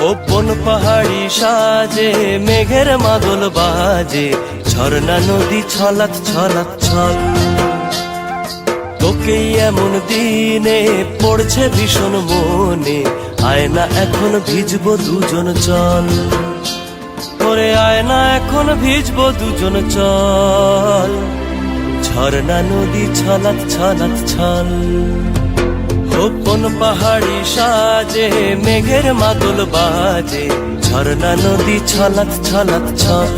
গোপন পাহাড়ি সাজে মেঘের মাদল বাজে, ঝর্ণা নদী ছলাৎ ছলাৎ ছল। তোকেই এমন দিনে পড়ছে ভীষণ মনে, আয়না এখন ভিজবো দুজন চল। ওরে আয়না এখন ভিজবো দুজন চল, ঝর্ণা নদী ছলাৎ ছলাৎ ছল। গোপন পাহাড়ি সাজে মেঘের মাদল বাজে, ঝর্ণা নদী ছলাৎ ছলাৎ ছল।